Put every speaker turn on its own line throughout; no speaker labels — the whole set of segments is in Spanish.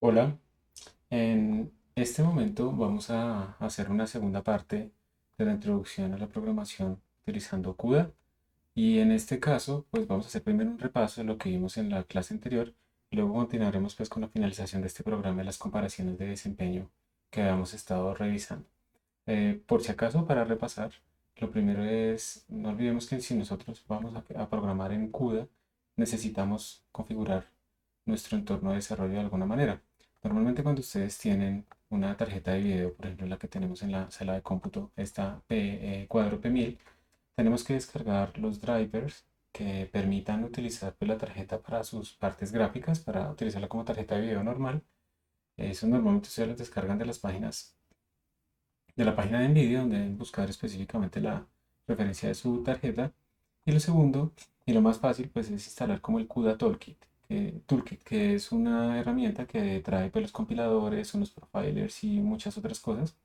Hola, en este momento vamos a hacer una segunda parte de la introducción a la programación utilizando CUDA y en este caso pues vamos a hacer primero un repaso de lo que vimos en la clase anterior y luego continuaremos pues con la finalización de este programa y las comparaciones de desempeño que habíamos estado revisando. Por si acaso, para repasar, lo primero es, no olvidemos que si nosotros vamos a programar en CUDA, necesitamos configurar nuestro entorno de desarrollo de alguna manera. Normalmente cuando ustedes tienen una tarjeta de video, por ejemplo la que tenemos en la sala de cómputo, esta cuadro P1000, tenemos que descargar los drivers que permitan utilizar pues, la tarjeta para sus partes gráficas, para utilizarla como tarjeta de video normal. Eso normalmente ustedes los descargan de la página de NVIDIA, donde deben buscar específicamente la referencia de su tarjeta. Y lo segundo, y lo más fácil, pues es instalar como el CUDA Toolkit, que es una herramienta que trae pues, los compiladores, unos profilers y muchas otras cosas.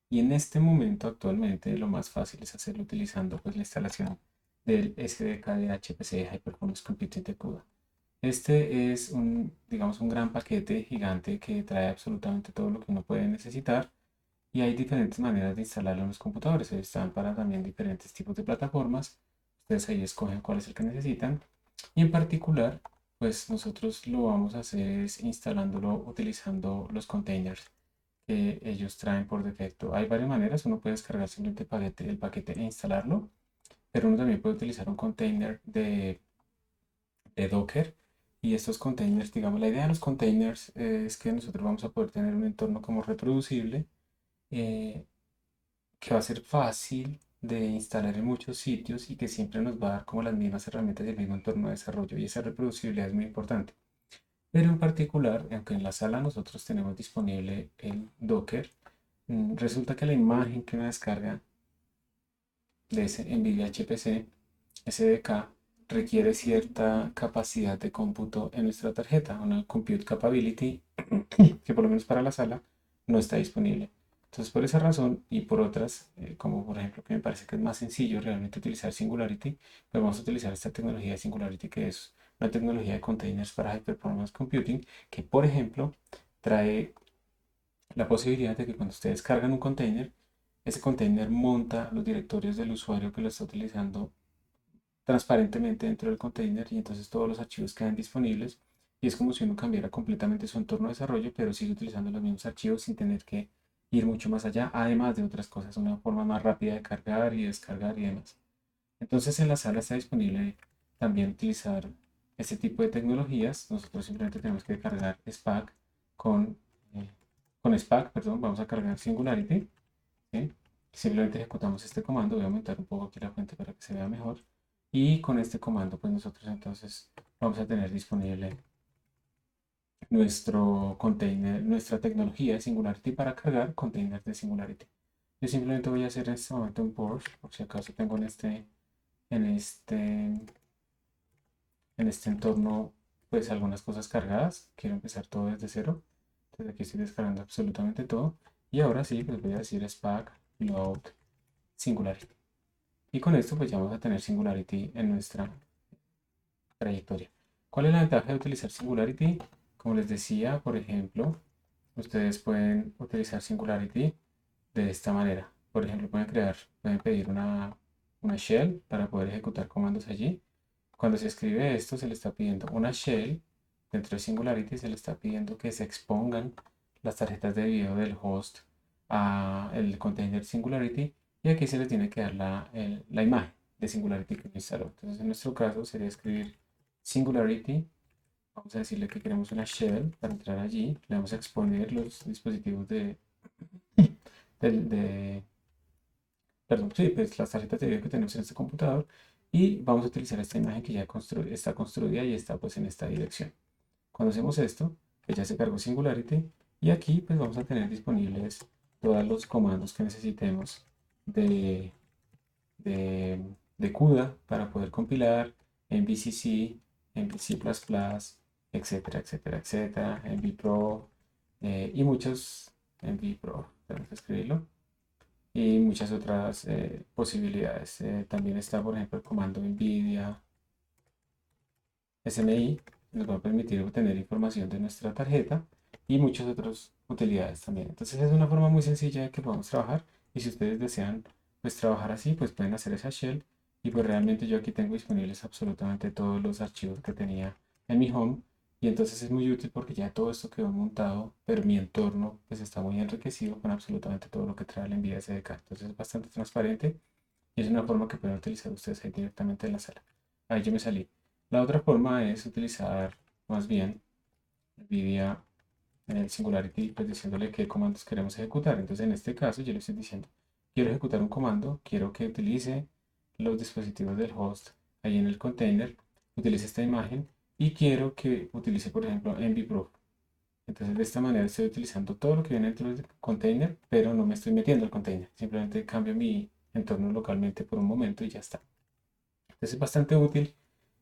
Y en este momento, actualmente, lo más fácil es hacerlo utilizando pues, la instalación del SDK de HPC High Performance Computing de CUDA. Este es digamos, un gran paquete gigante que trae absolutamente todo lo que uno puede necesitar y hay diferentes maneras de instalarlo en los computadores. Están para también diferentes tipos de plataformas. Ustedes ahí escogen cuál es el que necesitan. Y en particular, pues nosotros lo vamos a hacer es instalándolo utilizando los containers que ellos traen por defecto. Hay varias maneras. Uno puede descargar simplemente el paquete e instalarlo. Pero uno también puede utilizar un container de Docker. Y estos containers, digamos, la idea de los containers es que nosotros vamos a poder tener un entorno como reproducible, eh, que va a ser fácil de instalar en muchos sitios y que siempre nos va a dar como las mismas herramientas y el mismo entorno de desarrollo, y esa reproducibilidad es muy importante. Pero en particular, aunque en la sala nosotros tenemos disponible el Docker, resulta que la imagen que uno descarga de ese NVIDIA HPC SDK requiere cierta capacidad de cómputo en nuestra tarjeta, una compute capability que por lo menos para la sala no está disponible. Entonces, por esa razón y por otras, como por ejemplo que me parece que es más sencillo realmente utilizar Singularity, pues vamos a utilizar esta tecnología de Singularity, que es una tecnología de containers para High Performance Computing, que por ejemplo trae la posibilidad de que cuando ustedes cargan un container, ese container monta los directorios del usuario que lo está utilizando transparentemente dentro del container, y entonces todos los archivos quedan disponibles y es como si uno cambiara completamente su entorno de desarrollo, pero sigue utilizando los mismos archivos sin tener que ir mucho más allá, además de otras cosas, una forma más rápida de cargar y descargar y demás. Entonces en la sala está disponible también utilizar este tipo de tecnologías. Nosotros simplemente tenemos que cargar Spack con, eh, con Spack, perdón, vamos a cargar Singularity, ¿sí? Simplemente ejecutamos este comando. Voy a aumentar un poco aquí la fuente para que se vea mejor. Y con este comando, pues nosotros entonces vamos a tener disponible nuestro container, nuestra tecnología de Singularity para cargar containers de Singularity. Yo simplemente voy a hacer en este momento un purge, por si acaso tengo en este, en este entorno, pues algunas cosas cargadas. Quiero empezar todo desde cero. Entonces aquí estoy descargando absolutamente todo. Y ahora sí, pues voy a decir Spack Load Singularity. Y con esto pues ya vamos a tener Singularity en nuestra trayectoria. ¿Cuál es la ventaja de utilizar Singularity? Como les decía, por ejemplo, ustedes pueden utilizar Singularity de esta manera. Por ejemplo, pueden pedir una shell para poder ejecutar comandos allí. Cuando se escribe esto, se le está pidiendo una shell. Dentro de Singularity se le está pidiendo que se expongan las tarjetas de video del host a el container Singularity, y aquí se le tiene que dar la imagen de Singularity que instaló. Entonces, en nuestro caso sería escribir Singularity. Vamos a decirle que queremos una shell para entrar allí. Le vamos a exponer los dispositivos de perdón, sí, pues las tarjetas de video que tenemos en este computador, y vamos a utilizar esta imagen que ya está construida y está pues en esta dirección. Cuando hacemos esto, pues ya se cargó Singularity, y aquí pues vamos a tener disponibles todos los comandos que necesitemos de, de, de CUDA para poder compilar en VCC, en C++, etcétera, etcétera, etcétera, en VPro, y muchos en VPro, tenemos que escribirlo, y muchas otras posibilidades. También está, por ejemplo, el comando NVIDIA SMI, nos va a permitir obtener información de nuestra tarjeta, y muchas otras utilidades también. Entonces es una forma muy sencilla de que podamos trabajar y si ustedes desean pues trabajar así, pues pueden hacer esa shell y pues realmente yo aquí tengo disponibles absolutamente todos los archivos que tenía en mi home y entonces es muy útil porque ya todo esto quedó montado, pero mi entorno pues está muy enriquecido con absolutamente todo lo que trae la NVIDIA SDK. Entonces es bastante transparente y es una forma que pueden utilizar ustedes ahí directamente en la sala. Ahí yo me salí. La otra forma es utilizar más bien NVIDIA en el Singularity, pues diciéndole qué comandos queremos ejecutar. Entonces en este caso yo le estoy diciendo, quiero ejecutar un comando, quiero que utilice los dispositivos del host ahí en el container, utilice esta imagen y quiero que utilice por ejemplo MVProof. Entonces de esta manera estoy utilizando todo lo que viene dentro del container, pero no me estoy metiendo al container. Simplemente cambio mi entorno localmente por un momento y ya está. Entonces es bastante útil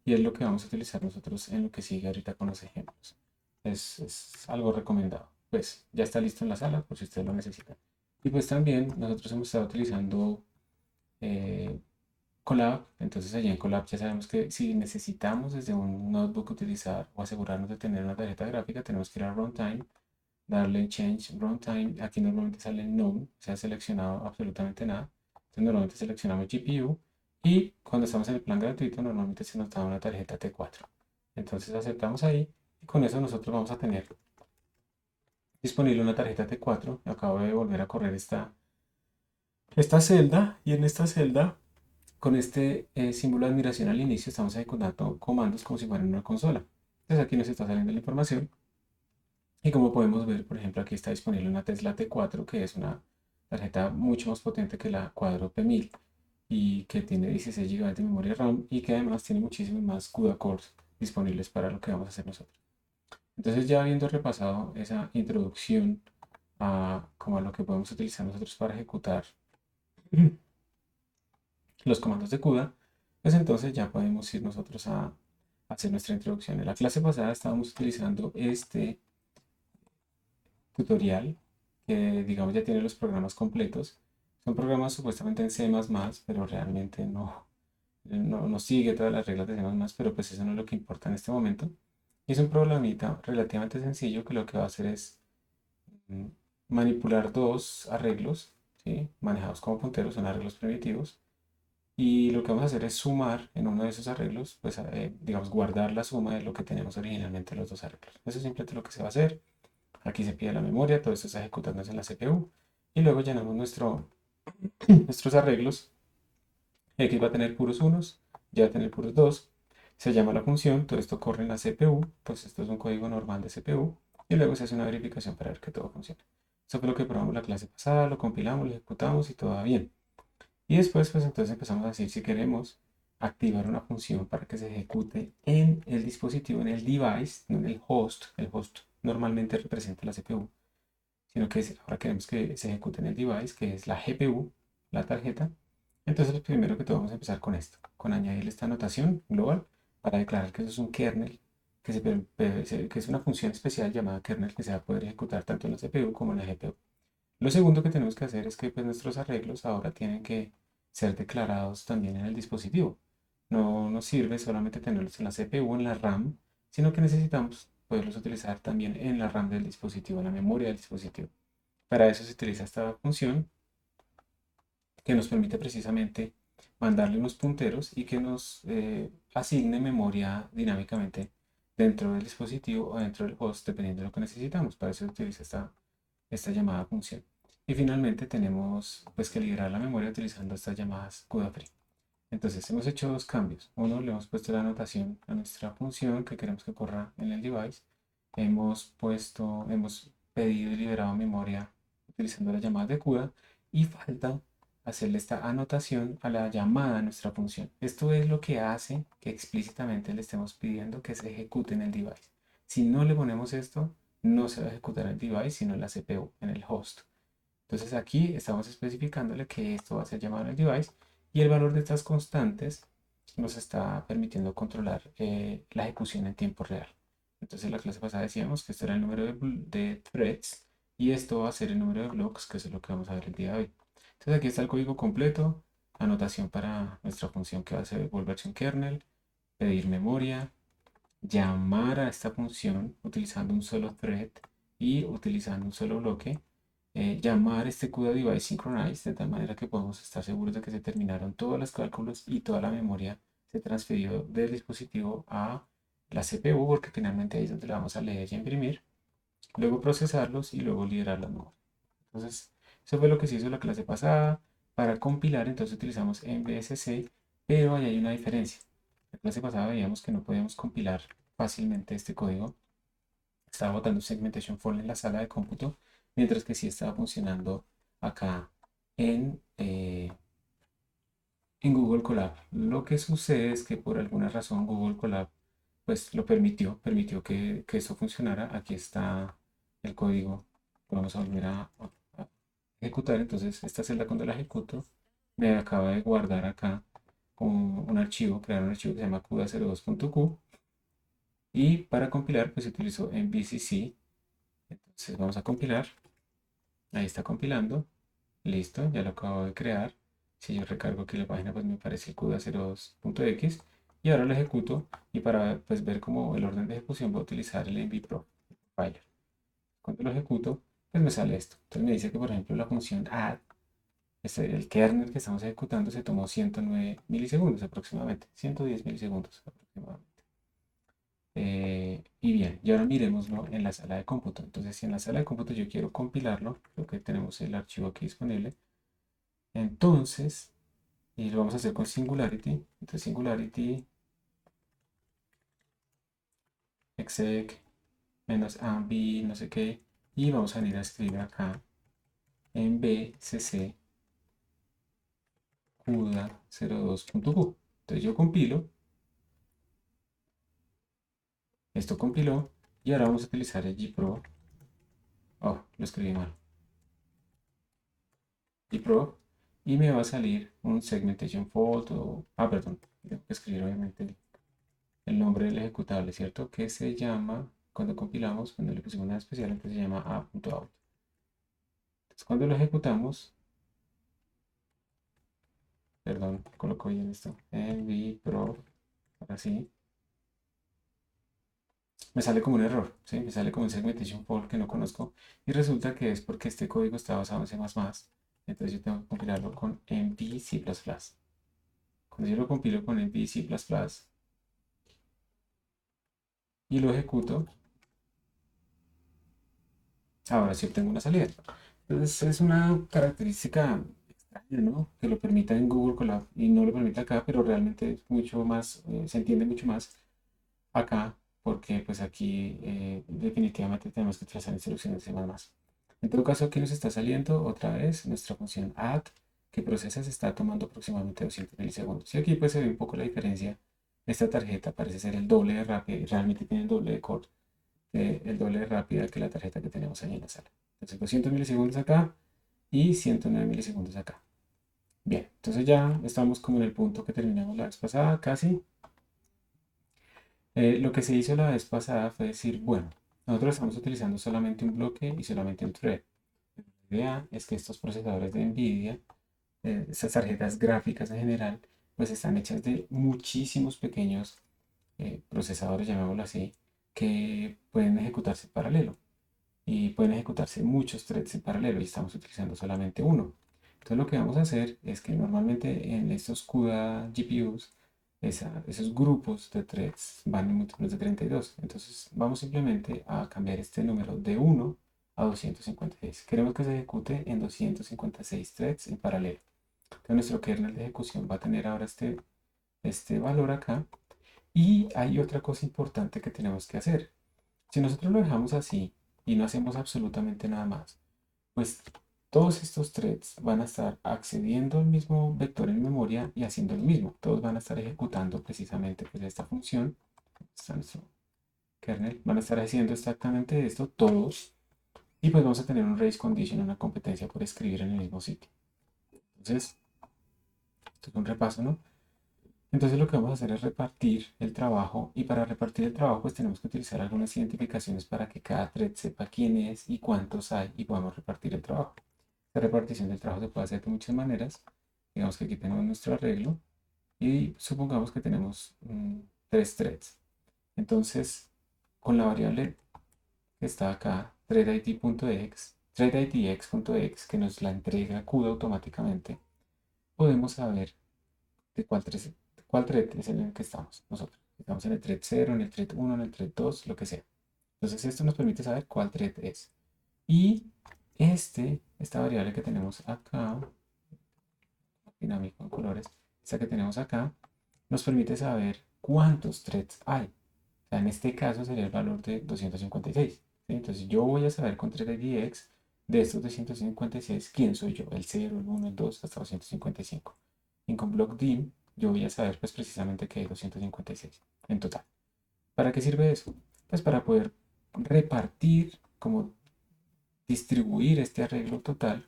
y es lo que vamos a utilizar nosotros en lo que sigue ahorita con los ejemplos. Es algo recomendado. Pues ya está listo en la sala por si ustedes lo necesitan. Y pues también nosotros hemos estado utilizando eh, Colab. Entonces allí en Colab ya sabemos que si necesitamos desde un notebook utilizar o asegurarnos de tener una tarjeta gráfica, tenemos que ir a Runtime, darle en Change Runtime. Aquí normalmente sale None, se ha seleccionado absolutamente nada. Entonces normalmente seleccionamos GPU y cuando estamos en el plan gratuito normalmente se nos da una tarjeta T4. Entonces aceptamos ahí y con eso nosotros vamos a tener disponible una tarjeta T4. Acabo de volver a correr esta celda y en esta celda con este símbolo de admiración al inicio estamos ejecutando comandos como si fueran una consola. Entonces aquí nos está saliendo la información y como podemos ver, por ejemplo, aquí está disponible una Tesla T4 que es una tarjeta mucho más potente que la Quadro P1000 y que tiene 16 GB de memoria RAM y que además tiene muchísimos más CUDA cores disponibles para lo que vamos a hacer nosotros. Entonces ya habiendo repasado esa introducción a, como a lo que podemos utilizar nosotros para ejecutar los comandos de CUDA, pues entonces ya podemos ir nosotros a hacer nuestra introducción. En la clase pasada estábamos utilizando este tutorial que digamos ya tiene los programas completos. Son programas supuestamente en C++, pero realmente no sigue todas las reglas de C++, pero pues eso no es lo que importa en este momento. Y es un problemita relativamente sencillo que lo que va a hacer es mm, manipular dos arreglos, ¿sí? Manejados como punteros, son arreglos primitivos. Y lo que vamos a hacer es sumar en uno de esos arreglos, pues digamos guardar la suma de lo que tenemos originalmente los dos arreglos. Eso es simplemente lo que se va a hacer. Aquí se pide la memoria, todo esto está ejecutándose en la CPU. Y luego llenamos nuestros arreglos. X va a tener puros unos, Y va a tener puros dos. Se llama la función, todo esto corre en la CPU, pues esto es un código normal de CPU. Y luego se hace una verificación para ver que todo funcione. Eso fue lo que probamos la clase pasada, lo compilamos, lo ejecutamos y todo va bien. Y después, pues entonces empezamos a decir si queremos activar una función para que se ejecute en el dispositivo, en el device, no en el host. El host normalmente representa la CPU, sino que ahora queremos que se ejecute en el device, que es la GPU, la tarjeta. Entonces, primero que todo, vamos a empezar con esto, con añadir esta anotación global para declarar que eso es un kernel, que es una función especial llamada kernel que se va a poder ejecutar tanto en la CPU como en la GPU. Lo segundo que tenemos que hacer es que pues, nuestros arreglos ahora tienen que ser declarados también en el dispositivo. No nos sirve solamente tenerlos en la CPU o en la RAM, sino que necesitamos poderlos utilizar también en la RAM del dispositivo, en la memoria del dispositivo. Para eso se utiliza esta función que nos permite precisamente mandarle unos punteros y que nos asigne memoria dinámicamente dentro del dispositivo o dentro del host, dependiendo de lo que necesitamos. Para eso se utiliza esta llamada función. Y finalmente tenemos pues que liberar la memoria utilizando estas llamadas CUDA free. Entonces hemos hecho dos cambios. Uno, le hemos puesto la anotación a nuestra función que queremos que corra en el device. Hemos pedido y liberado memoria utilizando las llamadas de CUDA y falta hacerle esta anotación a la llamada a nuestra función. Esto es lo que hace que explícitamente le estemos pidiendo que se ejecute en el device. Si no le ponemos esto, no se va a ejecutar en el device, sino en la CPU, en el host. Entonces aquí estamos especificándole que esto va a ser llamado en el device y el valor de estas constantes nos está permitiendo controlar la ejecución en tiempo real. Entonces en la clase pasada decíamos que esto era el número de threads y esto va a ser el número de blocks, que es lo que vamos a ver el día de hoy. Entonces aquí está el código completo, anotación para nuestra función que va a ser volverse un kernel, pedir memoria, llamar a esta función utilizando un solo thread y utilizando un solo bloque, llamar este CUDA device synchronize de tal manera que podamos estar seguros de que se terminaron todos los cálculos y toda la memoria se transfirió del dispositivo a la CPU, porque finalmente ahí es donde le vamos a leer y imprimir, luego procesarlos y luego liberar la memoria. Entonces, eso fue lo que se hizo la clase pasada. Para compilar, entonces utilizamos MVSC, pero ahí hay una diferencia. La clase pasada veíamos que no podíamos compilar fácilmente este código. Estaba botando segmentation fault en la sala de cómputo, mientras que sí estaba funcionando acá en, eh, en Google Colab. Lo que sucede es que por alguna razón Google Colab pues lo permitió que eso funcionara. Aquí está el código. Vamos a volver a ejecutar. Entonces esta celda cuando la ejecuto me acaba de guardar acá un archivo, crear un archivo que se llama cuda02.q, y para compilar pues utilizo MVCC. Entonces vamos a compilar. Ahí está compilando. Listo, ya lo acabo de crear. Si yo recargo aquí la página, pues me aparece el CUDA02.x y ahora lo ejecuto, y para pues ver como el orden de ejecución voy a utilizar el MVPro compiler. Cuando lo ejecuto, pues me sale esto. Entonces me dice que por ejemplo la función add, el kernel que estamos ejecutando se tomó 109 milisegundos aproximadamente, 110 milisegundos aproximadamente. Y bien, y ahora miremoslo en la sala de cómputo. Entonces si en la sala de cómputo yo quiero compilarlo, lo que tenemos el archivo aquí disponible, entonces, y lo vamos a hacer con Singularity. Entonces Singularity exec -amb no sé qué, y vamos a venir a escribir acá en bcc cuda02.q. Entonces yo compilo, esto compiló, y ahora vamos a utilizar el gpro. Oh, lo escribí mal. Gpro, y me va a salir un segmentation fault perdón, tengo que escribir obviamente el nombre del ejecutable, ¿cierto? Que se llama, cuando compilamos, cuando le pusimos nada especial, entonces se llama a.out. Entonces cuando lo ejecutamos, perdón, coloco bien esto, mvproc, ahora sí, me sale como un error, ¿sí? Me sale como un segmentation fault que no conozco, y resulta que es porque este código está basado en C++, entonces yo tengo que compilarlo con mvc++. Cuando yo lo compilo con mvc++ y lo ejecuto, ahora sí obtengo una salida. Entonces es una característica extraña, ¿no? Que lo permita en Google Colab y no lo permite acá, pero realmente es mucho más, se entiende mucho más acá, porque pues aquí definitivamente tenemos que trazar instrucciones y más. En todo caso, aquí nos está saliendo otra vez nuestra función add, que procesa, se está tomando aproximadamente 200 milisegundos. Y aquí pues se ve un poco la diferencia. Esta tarjeta parece ser el doble de rápida y realmente tiene el doble de core, el doble de rápida que la tarjeta que tenemos ahí en la sala. Entonces 200 milisegundos acá y 109 milisegundos acá. Bien, entonces ya estamos como en el punto que terminamos la vez pasada, casi. Lo que se hizo la vez pasada fue decir, bueno, nosotros estamos utilizando solamente un bloque y solamente un thread. La idea es que estos procesadores de NVIDIA, estas tarjetas gráficas en general, pues están hechas de muchísimos pequeños procesadores, llamémoslo así, que pueden ejecutarse en paralelo. Y pueden ejecutarse muchos threads en paralelo y estamos utilizando solamente uno. Entonces lo que vamos a hacer es que normalmente en estos CUDA GPUs esos grupos de threads van en múltiplos de 32. Entonces vamos simplemente a cambiar este número de 1 a 256. Queremos que se ejecute en 256 threads en paralelo. Entonces nuestro kernel de ejecución va a tener ahora este valor acá. Y hay otra cosa importante que tenemos que hacer. Si nosotros lo dejamos así y no hacemos absolutamente nada más, pues todos estos threads van a estar accediendo al mismo vector en memoria y haciendo lo mismo. Todos van a estar ejecutando precisamente pues esta función. Está nuestro kernel. Van a estar haciendo exactamente esto todos. Y pues vamos a tener un race condition, una competencia por escribir en el mismo sitio. Entonces, esto es un repaso, ¿no? Entonces lo que vamos a hacer es repartir el trabajo, y para repartir el trabajo pues tenemos que utilizar algunas identificaciones para que cada thread sepa quién es y cuántos hay y podamos repartir el trabajo. La repartición del trabajo se puede hacer de muchas maneras. Digamos que aquí tenemos nuestro arreglo y supongamos que tenemos 3 threads. Entonces con la variable que está acá threadIDx.exe, que nos la entrega CUDA automáticamente, podemos saber de cuál thread es en el que estamos nosotros. Estamos en el thread 0, en el thread 1, en el thread 2, lo que sea. Entonces esto nos permite saber cuál thread es. Y esta variable que tenemos acá, dinámico en colores, esta que tenemos acá, nos permite saber cuántos threads hay. O sea, en este caso sería el valor de 256. ¿Sí? Entonces yo voy a saber con threadIDx de estos 256 quién soy yo, el 0, el 1, el 2, hasta 255. Y con BlockDim yo voy a saber pues precisamente que hay 256 en total. ¿Para qué sirve eso? Pues para poder repartir, como distribuir este arreglo total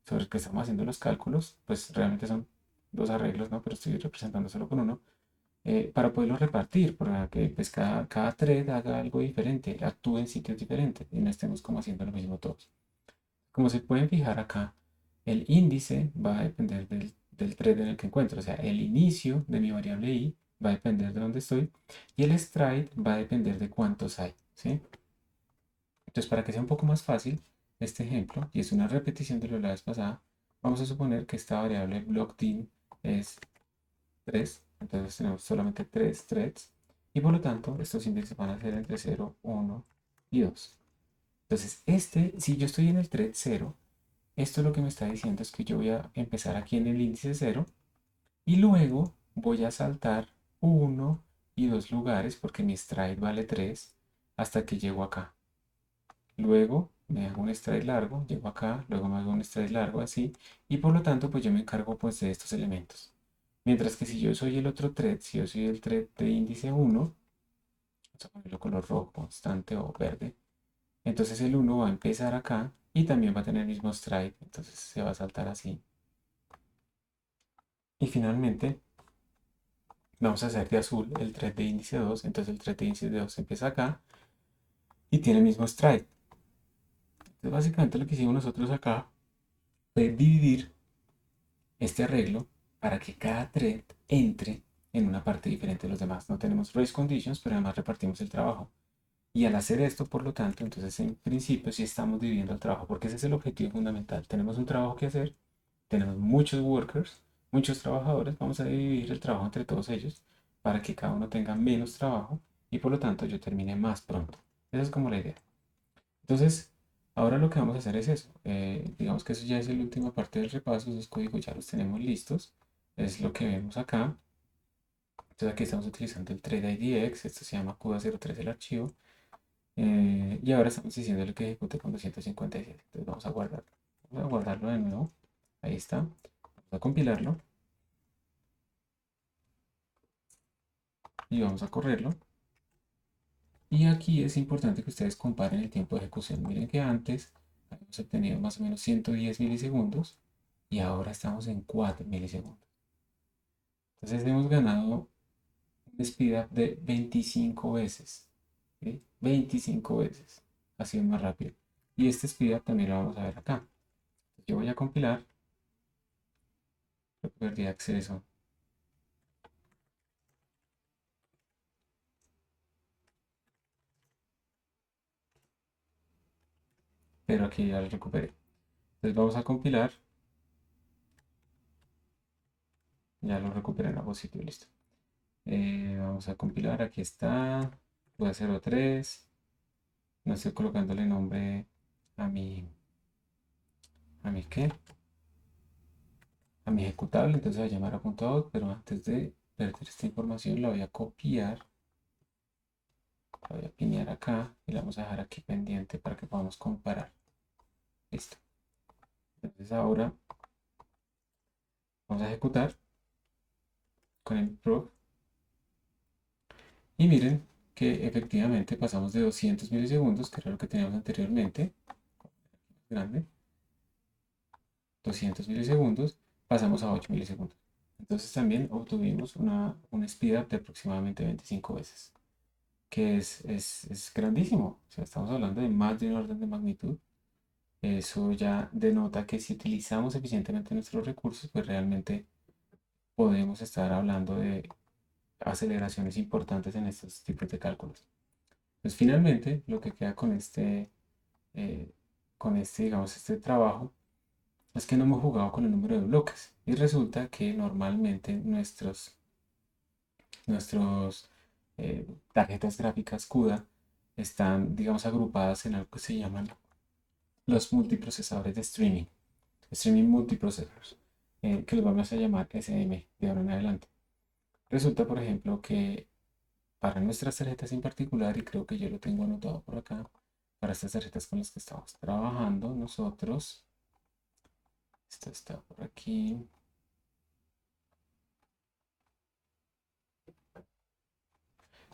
sobre el que estamos haciendo los cálculos, pues realmente son dos arreglos, ¿no? Pero estoy representando solo con uno, para poderlo repartir, para que pues, cada thread haga algo diferente, actúe en sitios diferentes y no estemos como haciendo lo mismo todos. Como se pueden fijar acá, el índice va a depender del thread en el que encuentro, o sea, el inicio de mi variable i va a depender de dónde estoy y el stride va a depender de cuántos hay, ¿sí? Entonces, para que sea un poco más fácil este ejemplo, y es una repetición de lo de la vez pasada, vamos a suponer que esta variable blockDim es 3, entonces tenemos solamente 3 threads, y por lo tanto estos índices van a ser entre 0, 1 y 2. Entonces, si yo estoy en el thread 0, esto lo que me está diciendo es que yo voy a empezar aquí en el índice 0 y luego voy a saltar 1 y 2 lugares porque mi stride vale 3 hasta que llego acá. Luego me hago un stride largo, llego acá, luego me hago un stride largo así, y por lo tanto pues yo me encargo pues de estos elementos. Mientras que si yo soy el otro thread, si yo soy el thread de índice 1, vamos a ponerlo color rojo constante o verde, entonces el 1 va a empezar acá y también va a tener el mismo stride, entonces se va a saltar así. Y finalmente vamos a hacer de azul el thread de índice 2, entonces el thread de índice 2 empieza acá y tiene el mismo stride. Entonces básicamente lo que hicimos nosotros acá fue dividir este arreglo para que cada thread entre en una parte diferente de los demás. No tenemos race conditions, pero además repartimos el trabajo. Y al hacer esto, por lo tanto, entonces en principio sí estamos dividiendo el trabajo, porque ese es el objetivo fundamental. Tenemos un trabajo que hacer, tenemos muchos workers, muchos trabajadores, vamos a dividir el trabajo entre todos ellos para que cada uno tenga menos trabajo y por lo tanto yo termine más pronto. Esa es como la idea. Entonces, ahora lo que vamos a hacer es eso. Digamos que eso ya es la última parte del repaso, esos códigos ya los tenemos listos. Es lo que vemos acá. Entonces aquí estamos utilizando el threadIDx, esto se llama CUDA03 el archivo. Y ahora estamos diciéndole que ejecute con 257. Entonces vamos a guardarlo. Vamos a guardarlo de nuevo. Ahí está. Vamos a compilarlo y vamos a correrlo. Y aquí es importante que ustedes comparen el tiempo de ejecución. Miren que antes habíamos obtenido más o menos 110 milisegundos y ahora estamos en 4 milisegundos. Entonces hemos ganado un speed up de 25 veces. ¿Sí? 25 veces. Ha sido más rápido. Y este speed up también lo vamos a ver acá. Yo voy a compilar. Perdí acceso. Pero aquí ya lo recuperé. Entonces vamos a compilar. Ya lo recuperé en ambos sitios. Listo. Vamos a compilar. Aquí está. Voy a 03. No estoy colocándole nombre a mi qué, a mi ejecutable, entonces voy a llamar a .out, pero antes de perder esta información la voy a copiar, la voy a pinear acá y la vamos a dejar aquí pendiente para que podamos comparar. Listo. Entonces ahora vamos a ejecutar con el proc y miren que efectivamente pasamos de 200 milisegundos, que era lo que teníamos anteriormente, grande, 200 milisegundos, pasamos a 8 milisegundos. Entonces también obtuvimos un speed up de aproximadamente 25 veces, que es grandísimo. O sea, estamos hablando de más de un orden de magnitud. Eso ya denota que si utilizamos eficientemente nuestros recursos, pues realmente podemos estar hablando de aceleraciones importantes en estos tipos de cálculos. Pues finalmente, lo que queda con este eh, con digamos, este trabajo es que no hemos jugado con el número de bloques. Y resulta que normalmente nuestros tarjetas gráficas CUDA están, digamos, agrupadas en algo que se llaman los multiprocesadores de streaming multiprocessors, que los vamos a llamar SM de ahora en adelante. Resulta, por ejemplo, que para nuestras tarjetas en particular, y creo que yo lo tengo anotado por acá, para estas tarjetas con las que estamos trabajando nosotros, esto está por aquí.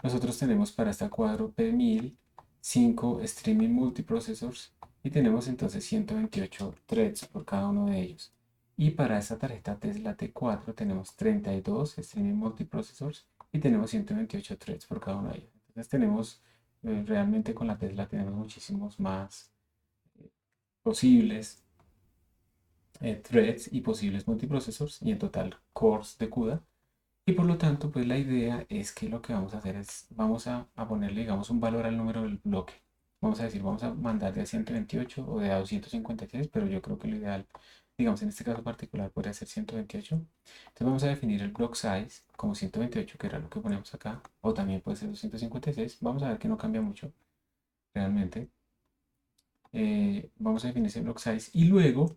Nosotros tenemos para esta cuadro P1000 5 streaming multiprocessors y tenemos entonces 128 threads por cada uno de ellos. Y para esta tarjeta Tesla T4 tenemos 32 streaming multiprocessors y tenemos 128 threads por cada uno de ellos. Entonces tenemos, realmente con la Tesla tenemos muchísimos más posibles threads y posibles multiprocessors y en total cores de CUDA. Y por lo tanto, pues la idea es que lo que vamos a hacer es, vamos a ponerle, digamos, un valor al número del bloque. Vamos a decir, vamos a mandar de a 128 o de a 256, pero yo creo que lo ideal, digamos, en este caso particular podría ser 128. Entonces vamos a definir el block size como 128, que era lo que ponemos acá, o también puede ser 256. Vamos a ver que no cambia mucho realmente. Vamos a definir ese block size y luego,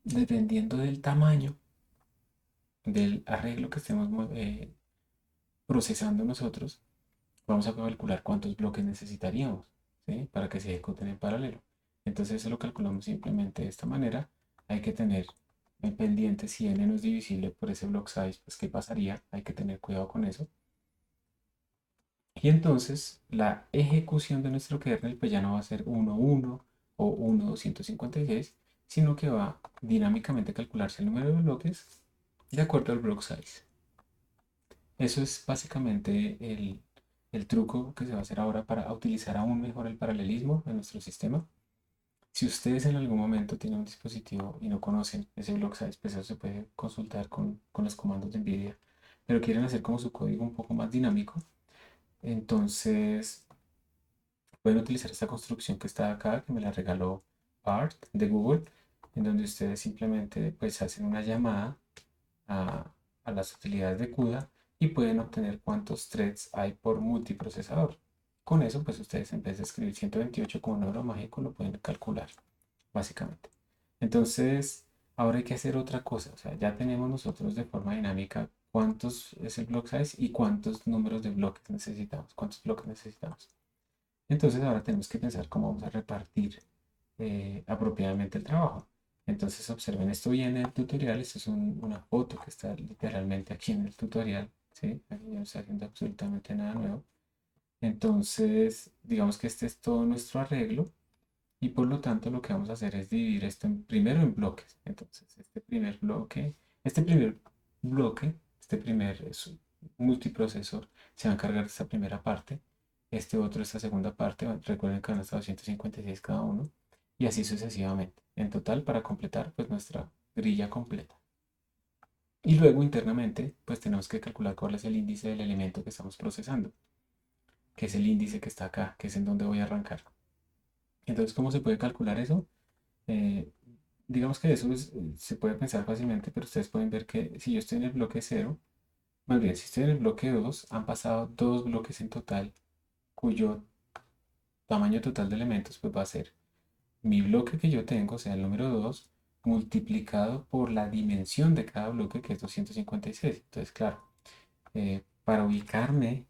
dependiendo del tamaño del arreglo que estemos procesando nosotros, vamos a calcular cuántos bloques necesitaríamos, ¿sí? Para que se ejecuten en paralelo. Entonces eso lo calculamos simplemente de esta manera. Hay que tener en pendiente si n no es divisible por ese block size, pues qué pasaría. Hay que tener cuidado con eso. Y entonces la ejecución de nuestro kernel pues ya no va a ser 1.1 o 1.256, sino que va dinámicamente a calcularse el número de bloques de acuerdo al block size. Eso es básicamente el truco que se va a hacer ahora para utilizar aún mejor el paralelismo en nuestro sistema. Si ustedes en algún momento tienen un dispositivo y no conocen ese block size, pues eso se puede consultar con los comandos de NVIDIA, pero quieren hacer como su código un poco más dinámico, entonces pueden utilizar esta construcción que está acá, que me la regaló Bart de Google, en donde ustedes simplemente pues hacen una llamada a, a las utilidades de CUDA y pueden obtener cuántos threads hay por multiprocesador. Con eso, pues ustedes en vez de escribir 128 como número mágico, lo pueden calcular, básicamente. Entonces, ahora hay que hacer otra cosa. O sea, ya tenemos nosotros de forma dinámica cuántos es el block size y cuántos números de bloques necesitamos, cuántos bloques necesitamos. Entonces, ahora tenemos que pensar cómo vamos a repartir apropiadamente el trabajo. Entonces observen, esto viene en el tutorial, esto es una foto que está literalmente aquí en el tutorial, ¿sí? Aquí yo no estoy haciendo absolutamente nada nuevo. Entonces, digamos que este es todo nuestro arreglo y por lo tanto lo que vamos a hacer es dividir esto primero en bloques. Entonces, este primer bloque, este primer multiprocesor se va a encargar de esta primera parte, este otro esta segunda parte, recuerden que van hasta 256 cada uno, y así sucesivamente. En total, para completar pues nuestra grilla completa. Y luego internamente, pues tenemos que calcular cuál es el índice del elemento que estamos procesando, que es el índice que está acá, que es en donde voy a arrancar. Entonces, ¿cómo se puede calcular eso? Eh, digamos que se puede pensar fácilmente, pero ustedes pueden ver que si yo estoy en el bloque 0, más bien, si estoy en el bloque 2, han pasado dos bloques en total, cuyo tamaño total de elementos pues va a ser mi bloque que yo tengo, o sea, el número 2, multiplicado por la dimensión de cada bloque, que es 256. Entonces, claro, para ubicarme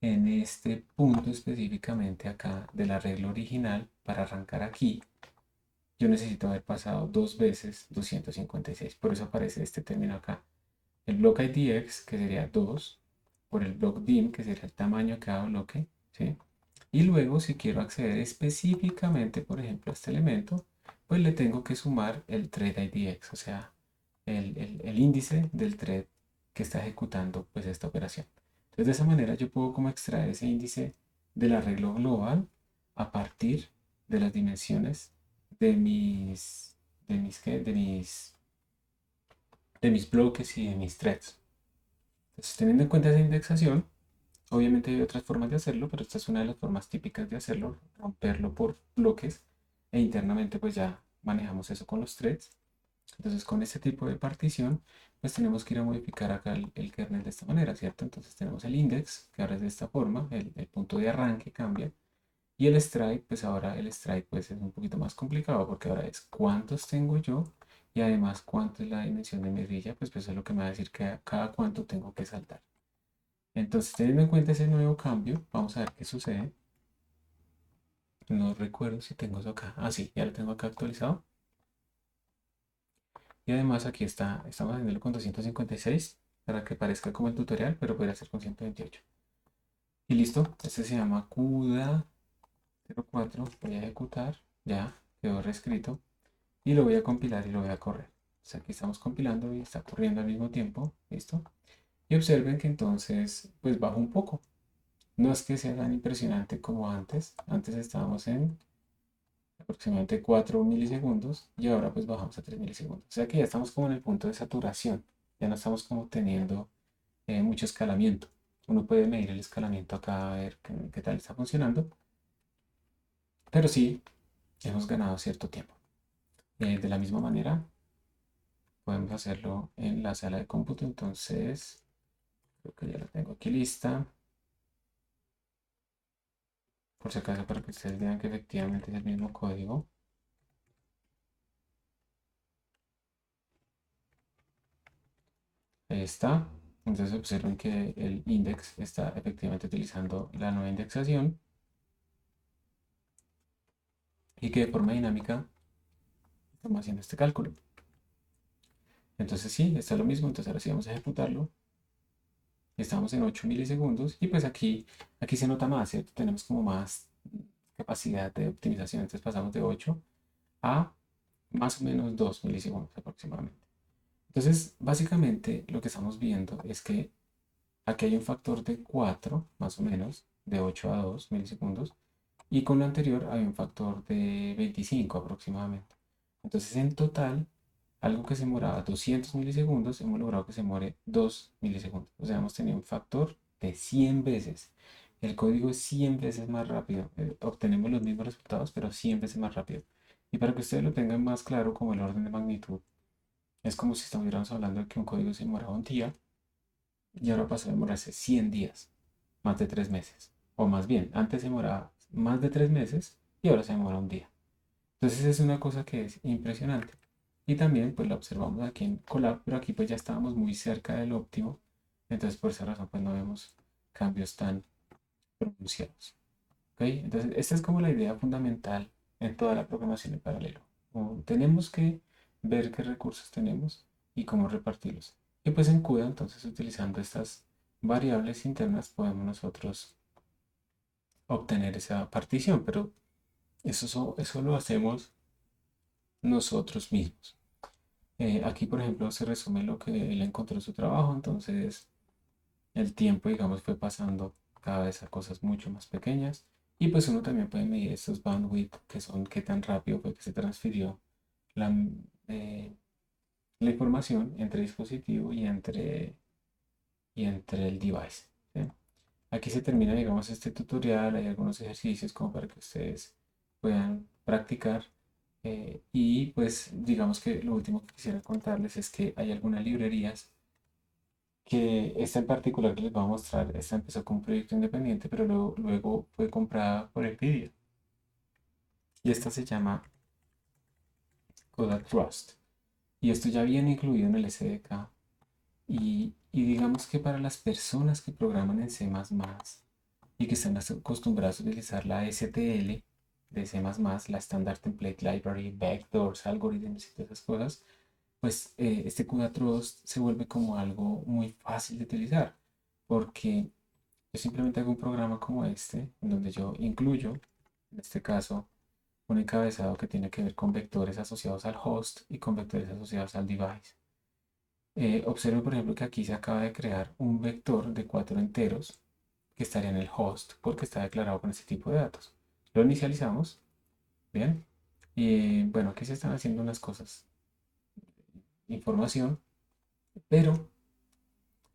en este punto específicamente acá del arreglo original, para arrancar aquí, yo necesito haber pasado dos veces 256. Por eso aparece este término acá. El block IDX, que sería 2, por el block dim, que sería el tamaño de cada bloque, ¿sí? Y luego, si quiero acceder específicamente, por ejemplo, a este elemento, pues le tengo que sumar el thread IDX, o sea, el índice del thread que está ejecutando pues esta operación. Entonces, de esa manera yo puedo como extraer ese índice del arreglo global a partir de las dimensiones de ¿qué? De mis bloques y de mis threads. Entonces, teniendo en cuenta esa indexación, Obviamente hay otras formas de hacerlo, pero esta es una de las formas típicas de hacerlo, romperlo por bloques e internamente pues ya manejamos eso con los threads. Entonces con este tipo de partición pues tenemos que ir a modificar acá el kernel de esta manera, ¿cierto? Entonces tenemos el index que ahora es de esta forma, el punto de arranque cambia y el strike pues ahora el strike pues es un poquito más complicado porque ahora es cuántos tengo yo y además cuánto es la dimensión de mi rilla, pues eso es lo que me va a decir que cada cuánto tengo que saltar. Entonces, teniendo en cuenta ese nuevo cambio, vamos a ver qué sucede. No recuerdo si tengo eso acá. Ah, sí, ya lo tengo acá actualizado. Y además aquí está, estamos haciéndolo con 256 para que parezca como el tutorial, pero podría ser con 128. Y listo, este se llama CUDA 04. Voy a ejecutar, ya quedó reescrito. Y lo voy a compilar y lo voy a correr. O sea, aquí estamos compilando y está corriendo al mismo tiempo. Listo. Y observen que entonces, pues bajo un poco. No es que sea tan impresionante como antes. Antes estábamos en aproximadamente 4 milisegundos y ahora pues bajamos a 3 milisegundos. O sea que ya estamos como en el punto de saturación. Ya no estamos como teniendo mucho escalamiento. Uno puede medir el escalamiento acá a ver qué tal está funcionando. Pero sí, hemos ganado cierto tiempo. De la misma manera, podemos hacerlo en la sala de cómputo. Entonces, creo que ya la tengo aquí lista. Por si acaso, para que ustedes vean que efectivamente es el mismo código. Ahí está. Entonces observen que el index está efectivamente utilizando la nueva indexación y que de forma dinámica estamos haciendo este cálculo. Entonces sí, está lo mismo. Entonces ahora sí vamos a ejecutarlo. Estamos en 8 milisegundos y pues aquí se nota más, ¿cierto? Tenemos como más capacidad de optimización. Entonces pasamos de 8 a más o menos 2 milisegundos aproximadamente. Entonces, básicamente lo que estamos viendo es que aquí hay un factor de 4, más o menos, de 8 a 2 milisegundos. Y con lo anterior hay un factor de 25 aproximadamente. Entonces, en total, algo que se demoraba 200 milisegundos, hemos logrado que se demore 2 milisegundos. O sea, hemos tenido un factor de 100 veces. El código es 100 veces más rápido. Obtenemos los mismos resultados, pero 100 veces más rápido. Y para que ustedes lo tengan más claro como el orden de magnitud, es como si estuviéramos hablando de que un código se demoraba un día y ahora pasó a demorarse 100 días, más de 3 meses. O más bien, antes se demoraba más de 3 meses y ahora se demora un día. Entonces es una cosa que es impresionante. Y también pues la observamos aquí en Colab, pero aquí pues ya estábamos muy cerca del óptimo. Entonces por esa razón pues no vemos cambios tan pronunciados. ¿Ok? Entonces esta es como la idea fundamental en toda la programación en paralelo. Tenemos que ver qué recursos tenemos y cómo repartirlos. Y pues en CUDA entonces utilizando estas variables internas podemos nosotros obtener esa partición, pero eso lo hacemos nosotros mismos. Aquí, por ejemplo, se resume lo que él encontró en su trabajo, entonces el tiempo, digamos, fue pasando cada vez a cosas mucho más pequeñas y pues uno también puede medir estos bandwidth, que son qué tan rápido fue que se transfirió la, eh, la información entre dispositivo y entre el device. ¿Sí? Aquí se termina, digamos, este tutorial. Hay algunos ejercicios como para que ustedes puedan practicar. Y pues digamos que lo último que quisiera contarles es que hay algunas librerías que esta en particular que les voy a mostrar, esta empezó con un proyecto independiente, pero luego fue comprada por Nvidia. Y esta se llama Coda Trust. Y esto ya viene incluido en el SDK. Y digamos que para las personas que programan en C++ y que están acostumbrados a utilizar la STL de C++, la Standard Template Library, vectors, algoritmos y todas esas cosas, pues este CUDA Trust se vuelve como algo muy fácil de utilizar, porque yo simplemente hago un programa como este, en donde yo incluyo, en este caso, un encabezado que tiene que ver con vectores asociados al host y con vectores asociados al device. Observo, por ejemplo, que aquí se acaba de crear un vector de 4 enteros que estaría en el host porque está declarado con este tipo de datos. Lo inicializamos, bien, y bueno, aquí se están haciendo unas cosas, información, pero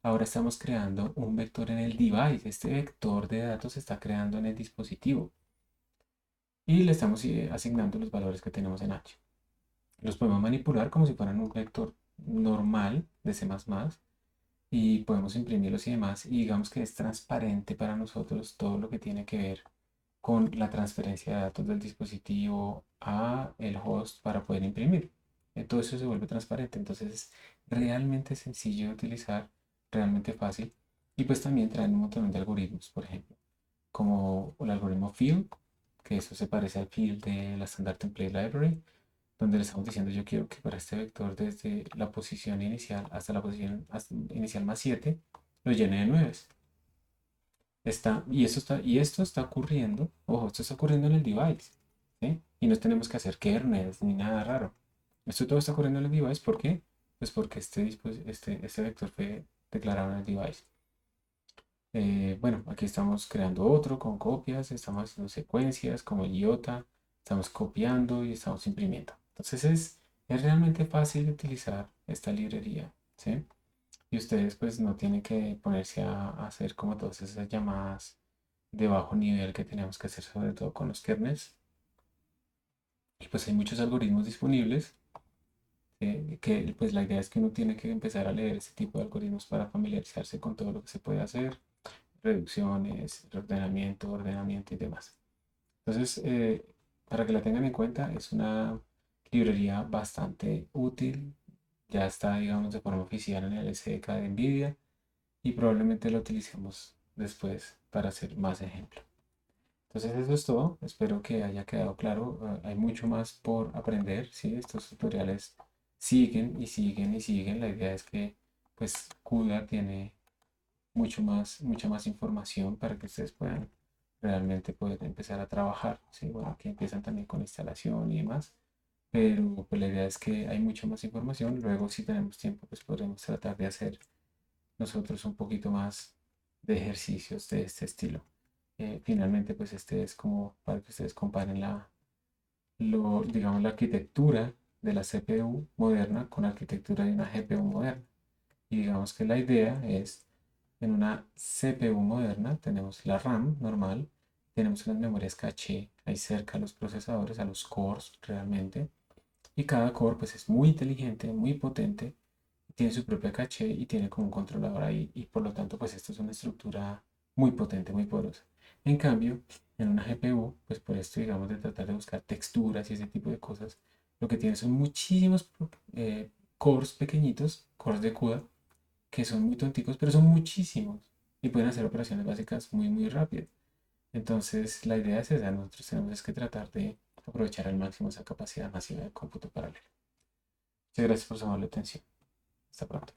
Ahora estamos creando un vector en el device. Este vector de datos se está creando en el dispositivo y le estamos asignando los valores que tenemos en H. Los podemos manipular como si fueran un vector normal de C++ y podemos imprimirlos y demás. Y digamos que es transparente para nosotros todo lo que tiene que ver con la transferencia de datos del dispositivo a el host para poder imprimir. Todo eso se vuelve transparente, entonces es realmente sencillo de utilizar, realmente fácil. Y pues también traen un montón de algoritmos, por ejemplo, como el algoritmo fill, que eso se parece al fill de la Standard Template Library, donde le estamos diciendo yo quiero que para este vector desde la posición inicial hasta la posición inicial más 7 lo llene de 9. Y esto está ocurriendo, ojo, esto está ocurriendo en el device, ¿sí? Y no tenemos que hacer kernels ni nada raro. Esto todo está ocurriendo en el device, ¿por qué? Pues porque este vector fue declarado en el device. Bueno, aquí estamos creando otro con copias, estamos haciendo secuencias como el iota, estamos copiando y estamos imprimiendo. Entonces es realmente fácil de utilizar esta librería, ¿sí? Y ustedes pues no tienen que ponerse a hacer como todas esas llamadas de bajo nivel que tenemos que hacer sobre todo con los kernels. Y pues hay muchos algoritmos disponibles que pues la idea es que uno tiene que empezar a leer este tipo de algoritmos para familiarizarse con todo lo que se puede hacer, reducciones, reordenamiento, ordenamiento y demás. Entonces, para que la tengan en cuenta, es una librería bastante útil. Ya está, digamos, de forma oficial en el SDK de NVIDIA y probablemente lo utilicemos después para hacer más ejemplos. Entonces eso es todo, espero que haya quedado claro. Hay mucho más por aprender, ¿sí? Estos tutoriales siguen y siguen y siguen. La idea es que pues CUDA tiene mucha más información para que ustedes puedan realmente poder empezar a trabajar, ¿sí? Bueno, aquí empiezan también con instalación y demás, pero pues la idea es que hay mucha más información. Luego si tenemos tiempo pues podremos tratar de hacer nosotros un poquito más de ejercicios de este estilo. Finalmente, pues este es como para que ustedes comparen digamos, la arquitectura de la CPU moderna con la arquitectura de una GPU moderna. Y digamos que la idea es, en una CPU moderna tenemos la RAM normal, tenemos las memorias caché ahí cerca a los procesadores, a los cores realmente, y cada core pues es muy inteligente, muy potente, tiene su propia caché y tiene como un controlador ahí y por lo tanto pues esto es una estructura muy potente, muy poderosa. En cambio, en una GPU, pues por esto digamos de tratar de buscar texturas y ese tipo de cosas, lo que tiene son muchísimos cores pequeñitos, cores de CUDA, que son muy tonticos, pero son muchísimos y pueden hacer operaciones básicas muy, muy rápidas. Entonces, la idea es esa, nosotros tenemos es que tratar de aprovechar al máximo esa capacidad masiva de cómputo paralelo. Muchas gracias por su amable atención. Hasta pronto.